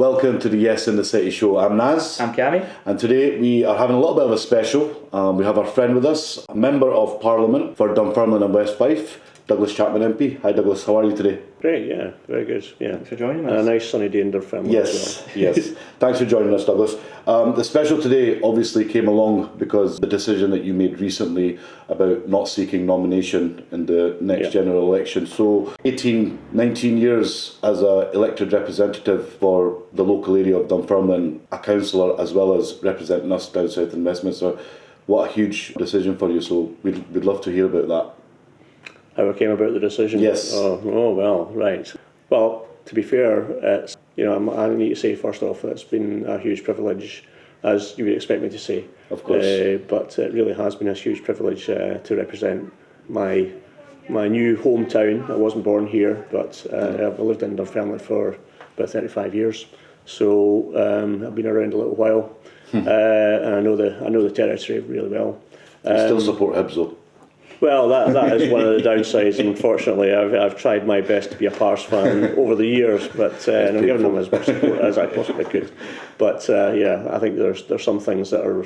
Welcome to the Yes in the City show. I'm Naz. I'm Cammy. And today we are having a little bit of a special. We have our friend with us, a Member of Parliament for Dunfermline and West Fife, Douglas Chapman MP. Hi Douglas, how are you today? Great, yeah, very good. Yeah. Thanks for joining us. And a nice sunny day in Dunfermline as well. Yes. Thanks for joining us, Douglas. The special today obviously came along because the decision that you made recently about not seeking nomination in the next general election. So 19 years as an elected representative for the local area of Dunfermline, a councillor as well as representing us down south in Westminster. What a huge decision for you, so we'd love to hear about that. How it came about the decision? Yes. Oh well, right. Well, to be fair, it's, I need to say first off, it's been a huge privilege, as you would expect me to say. Of course. But it really has been a huge privilege to represent my new hometown. I wasn't born here, but I've lived in Dunfermline for about 35 years. So I've been around a little while, and I know the territory really well. You still support Hibs though? Well, that is one of the downsides, and unfortunately I've tried my best to be a Pars fan over the years, but and I'm giving them as much support as I possibly could. But I think there's some things that are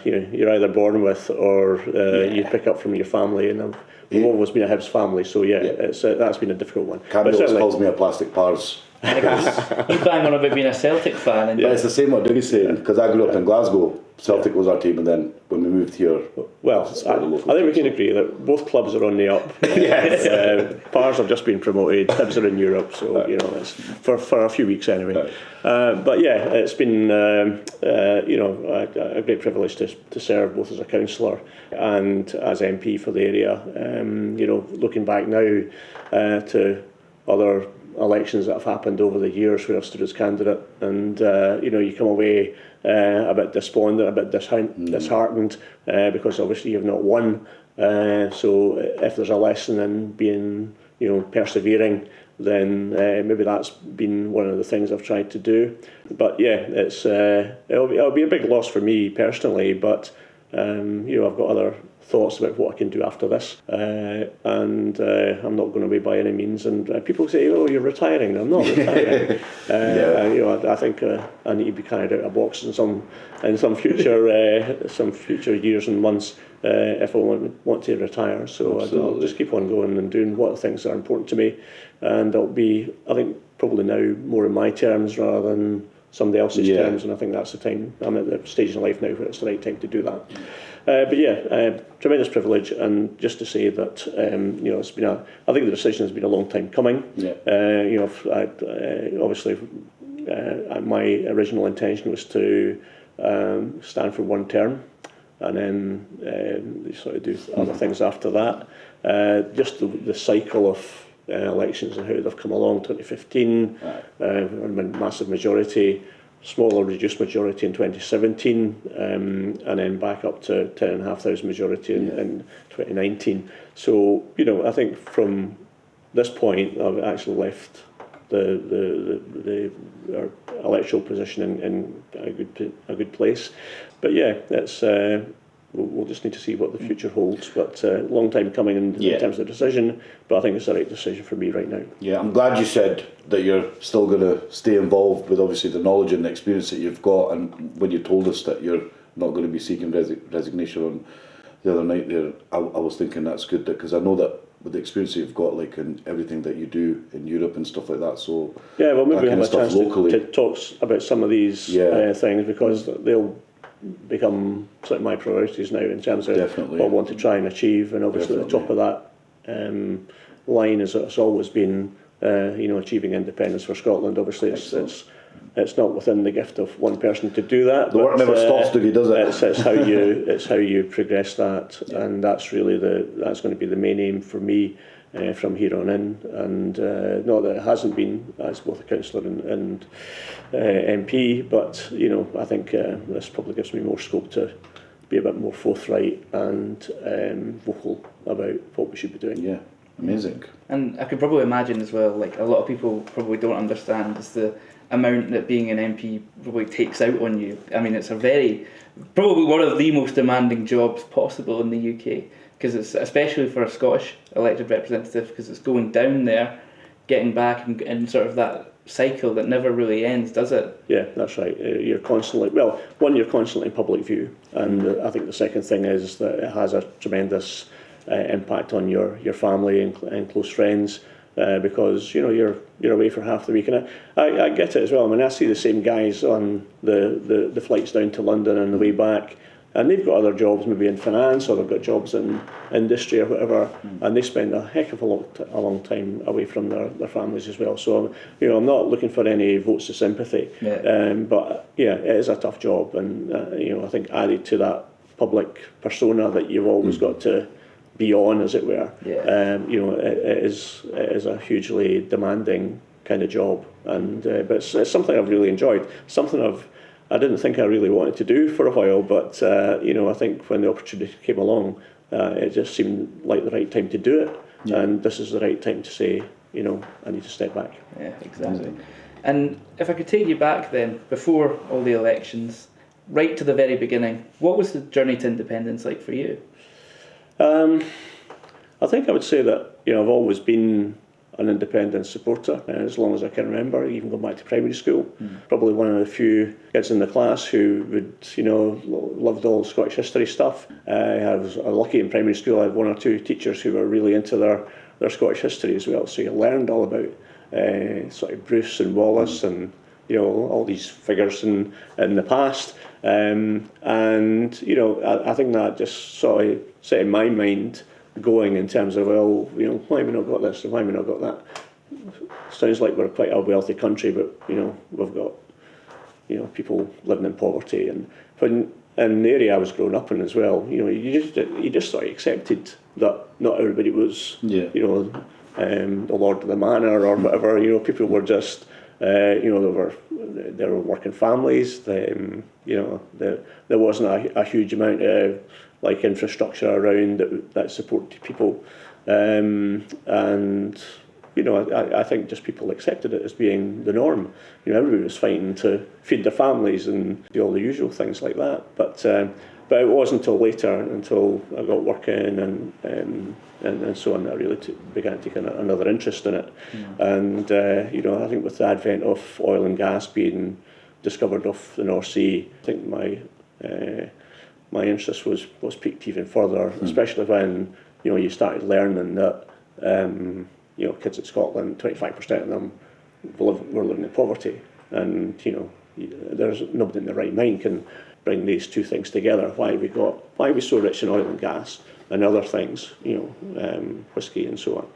you're either born with or you pick up from your family, and we've always been a Hibs family, so it's that's been a difficult one. Cammy always calls me a plastic Pars. You bang on about being a Celtic fan. And it's the same what Dougie's saying, because I grew up in Glasgow. Celtic was our team, and then when we moved here, well, I think we can agree that both clubs are on the up. Yes. Pars have just been promoted. Hibs are in Europe, so it's for a few weeks anyway. But it's been a great privilege to serve both as a councillor and as MP for the area. Looking back now to other elections that have happened over the years where I've stood as candidate, and you come away a bit despondent, a bit disheartened because obviously you've not won. So if there's a lesson in being persevering, then maybe that's been one of the things I've tried to do. But it'll be a big loss for me personally, but I've got other thoughts about what I can do after this, and I'm not going to be by any means. And people say, "Oh, you're retiring." I'm not retiring. I think I need to be carried out of box in some future years and months if I want to retire. So I'll just keep on going and doing what things are important to me, and it'll be, I think, probably now more in my terms rather than somebody else's terms. And I think that's the time. I'm at the stage in life now where it's the right time to do that. Tremendous privilege, and just to say that it's been I think the decision has been a long time coming. Obviously, my original intention was to stand for one term, and then sort of do other things after that. Just the cycle of elections and how they've come along. 2015, massive majority. Smaller reduced majority in 2017, and then back up to 10,500 majority in 2019. So I think from this point I've actually left the our electoral position in a good place. But it's we'll just need to see what the future holds. But long time coming in terms of the decision, but I think it's the right decision for me right now. Yeah, I'm glad you said that you're still going to stay involved with obviously the knowledge and the experience that you've got. And when you told us that you're not going to be seeking resignation on the other night there, I was thinking that's good, because I know that with the experience that you've got, like in everything that you do in Europe and stuff like that. So well, maybe we have a chance to talk about some of these things, because they'll become sort of my priorities now in terms of what I want to try and achieve. And obviously at the top of that line is it's always been achieving independence for Scotland. Obviously it's not within the gift of one person to do that. The work never stops, does it? It's how you progress that, and that's really that's going to be the main aim for me from here on in. And not that it hasn't been as both a councillor and MP, but I think this probably gives me more scope to be a bit more forthright and vocal about what we should be doing. Yeah, amazing. And I could probably imagine as well, like a lot of people probably don't understand, is the amount that being an MP probably takes out on you. I mean, it's probably one of the most demanding jobs possible in the UK, because it's especially for a Scottish elected representative, because it's going down there getting back and sort of that cycle that never really ends, does it? Yeah, that's right. You're constantly, well, one, you're constantly in public view, and I think the second thing is that it has a tremendous impact on your family and close friends, because you're away for half the week, and I get it as well. I mean, I see the same guys on the flights down to London and the way back, and they've got other jobs, maybe in finance, or they've got jobs in industry or whatever, and they spend a heck of a long time away from their families as well. So I'm not looking for any votes of sympathy, but yeah, it is a tough job, and I think added to that public persona that you've always got to be on, as it were. It is a hugely demanding kind of job, and but it's something I've really enjoyed. Something I didn't think I really wanted to do for a while, but I think when the opportunity came along, it just seemed like the right time to do it, and this is the right time to say, I need to step back. Yeah, exactly. And if I could take you back then, before all the elections, right to the very beginning, what was the journey to independence like for you? I think I would say that I've always been an independence supporter as long as I can remember, even going back to primary school. Probably one of the few kids in the class who would loved all Scottish history stuff. I was lucky in primary school. I had one or two teachers who were really into their Scottish history as well, so you learned all about sort of Bruce and Wallace and all these figures in the past, and I think that just sort of set my mind going in terms of, why have we not got this and why have we not got that? Sounds like we're quite a wealthy country, but we've got people living in poverty, and in the area I was growing up in as well, you just sort of accepted that not everybody was the Lord of the Manor or whatever. People were just they were working families. There wasn't a huge amount of infrastructure around that supported people, and I think just people accepted it as being the norm. Everybody was fighting to feed their families and do all the usual things like that. But it wasn't until later, until I got working and so on, that I really began to take another interest in it. And I think with the advent of oil and gas being discovered off the North Sea, I think my interest was piqued even further, especially when you started learning that kids in Scotland, 25% of them were living in poverty, and there's nobody in their right mind can bring these two things together. Why are we so rich in oil and gas and other things, whiskey and so on,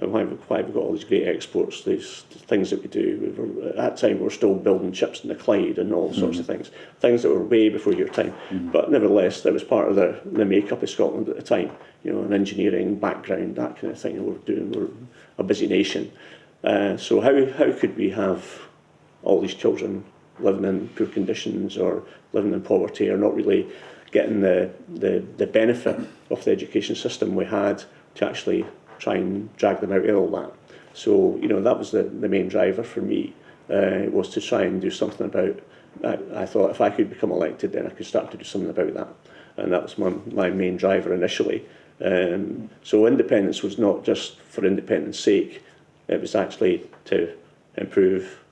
and why have we got all these great exports, these things that we do. At that time we were still building ships in the Clyde and all sorts of things that were way before your time, but nevertheless that was part of the makeup of Scotland at the time, an engineering background, that kind of thing. We're a busy nation, so how could we have all these children living in poor conditions or living in poverty or not really getting the benefit of the education system we had to actually try and drag them out of all that? So that was the main driver for me, was to try and do something about. I thought if I could become elected, then I could start to do something about that, and that was my main driver initially. So independence was not just for independence sake; it was actually to improve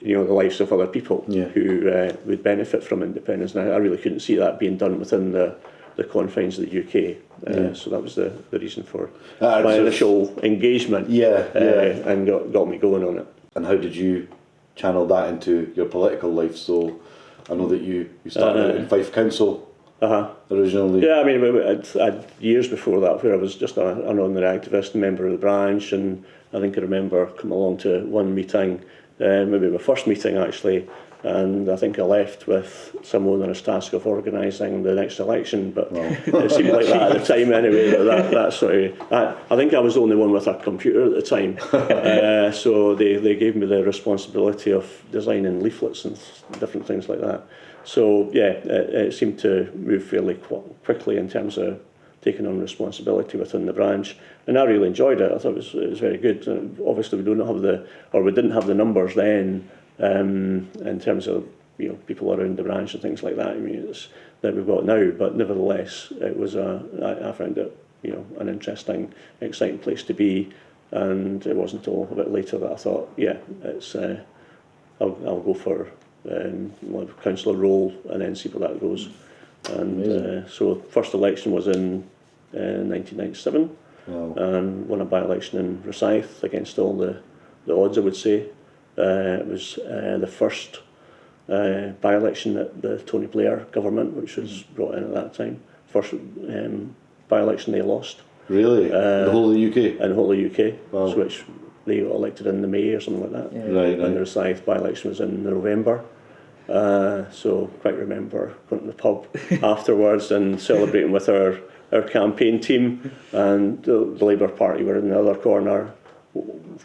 the lives of other people who would benefit from independence. And I really couldn't see that being done within the confines of the UK. So that was the reason for my initial engagement, and got me going on it. And how did you channel that into your political life? So I know that you started in Fife Council originally. Yeah, I mean, I'd years before that where I was just an ordinary activist, member of the branch, and I think I remember coming along to one meeting, maybe my first meeting actually, and I think I left with some onerous task of organising the next election, but it seemed like that at the time anyway. That sort of, I think I was the only one with a computer at the time, so they gave me the responsibility of designing leaflets and different things like that. So yeah, it seemed to move fairly quickly in terms of taking on responsibility within the branch, and I really enjoyed it. I thought it was very good. Obviously, we didn't have the numbers then in terms of people around the branch and things like that. I mean, it's that we've got now, but nevertheless, it was I found it an interesting, exciting place to be, and it wasn't until a bit later that I thought, yeah, it's I'll go for councillor role and then see where that goes. And so first election was in 1997, and won a by-election in Rosyth against all the odds, I would say. It was the first by-election that the Tony Blair government, which was brought in at that time, first by-election they lost. Really? In the whole of the UK? In the whole of the UK, Wow. which they got elected in the May or something like that. Yeah. Right. And the Rosyth by-election was in November. So quite remember going to the pub afterwards and celebrating with our campaign team, and the Labour Party were in the other corner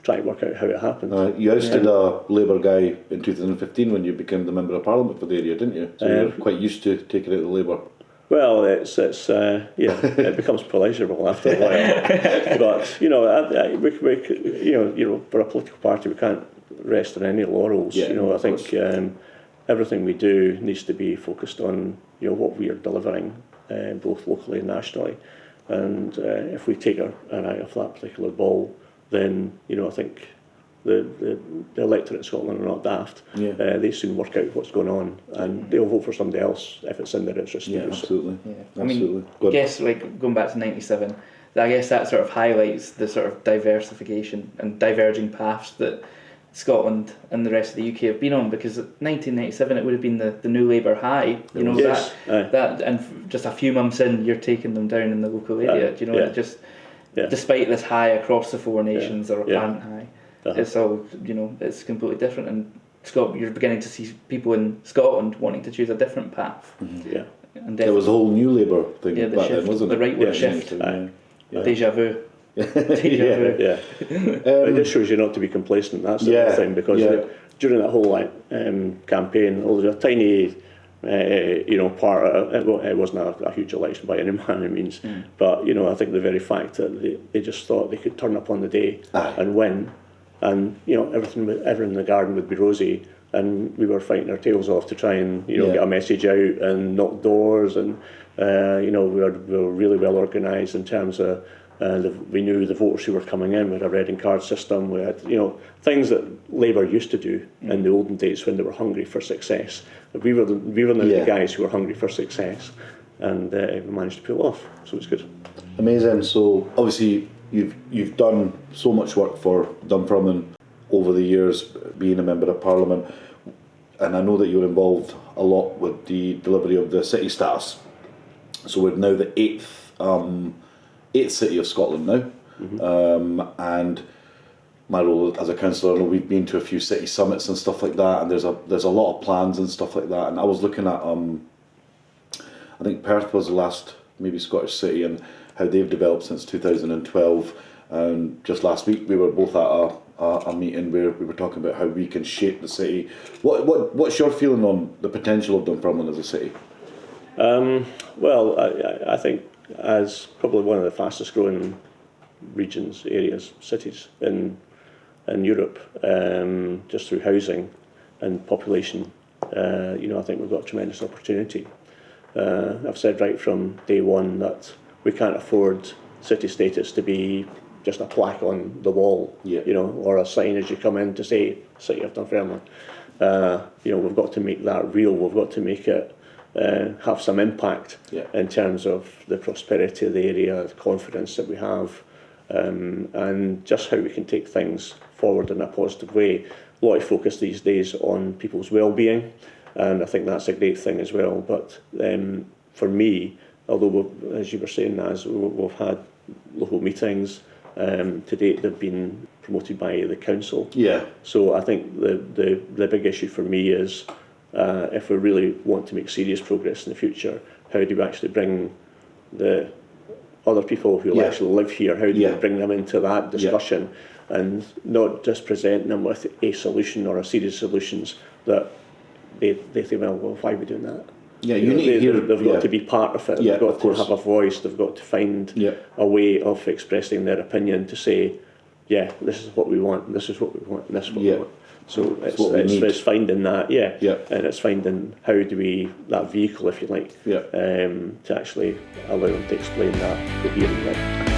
trying to work out how it happened. You ousted a Labour guy in 2015 when you became the Member of Parliament for the area, didn't you? So you're quite used to taking out the Labour. Well, it's it becomes pleasurable after a while. But we for a political party, we can't rest on any laurels. Yeah, I think everything we do needs to be focused on what we are delivering, both locally and nationally. And if we take our eye off that particular ball, then I think the electorate in Scotland are not daft. Yeah. They soon work out what's going on, and they'll vote for somebody else if it's in their interest. Yeah, to do so. absolutely. Yeah. Absolutely. I guess going back to 97, I guess that sort of highlights the sort of diversification and diverging paths that Scotland and the rest of the UK have been on, because 1997 it would have been the New Labour high, Yes. that and just a few months in you're taking them down in the local area. It just despite this high across the four nations or apparent high, it's all it's completely different, and you're beginning to see people in Scotland wanting to choose a different path. Mm-hmm. Yeah. And There was a whole new Labour thing the back shift, then, wasn't it? the rightward Yeah, shift, yeah. deja vu. Deja vu. Yeah. It just shows you not to be complacent. That's the other thing, because during that whole campaign, there was a tiny part of it. Well, it wasn't a huge election by any manner of means, but I think the very fact that they just thought they could turn up on the day and win, and everything in the garden would be rosy, and we were fighting our tails off to try and get a message out and knock doors, and we were really well organised in terms of. We knew the voters who were coming in. We had a reading card system. We had, things that Labour used to do in the olden days when they were hungry for success. We were the guys who were hungry for success, and we managed to pull it off. So it's good. Amazing. So obviously you've done so much work for Dunfermline over the years, being a Member of Parliament, and I know that you're involved a lot with the delivery of the City Stars. So we're now the eighth city of Scotland now, and my role as a councillor, I know we've been to a few city summits and stuff like that, and there's a lot of plans and stuff like that. And I was looking at I think Perth was the last maybe Scottish city, and how they've developed since 2012. And just last week we were both at a meeting where we were talking about how we can shape the city. What's your feeling on the potential of Dunfermline as a city? Well, I think as probably one of the fastest growing regions, areas, cities in Europe, just through housing and population, I think we've got a tremendous opportunity. I've said right from day one that we can't afford city status to be just a plaque on the wall, or a sign as you come in to say City of Dunfermline. We've got to make that real. We've got to make it have some impact in terms of the prosperity of the area, the confidence that we have, and just how we can take things forward in a positive way. A lot of focus these days on people's well-being, and I think that's a great thing as well. But for me, although as you were saying, we've had local meetings, to date they've been promoted by the council. Yeah. So I think the big issue for me is, if we really want to make serious progress in the future, how do we actually bring the other people who actually live here, how do we bring them into that discussion, and not just present them with a solution or a series of solutions that they think, well, why are we doing that? Yeah, they've got to be part of it. They've got to have a voice. They've got to find a way of expressing their opinion to say, this is what we want, this is what we want, and this is what we want. So it's finding that, and it's finding how do we, that vehicle, if you like, to actually allow them to explain that coherently.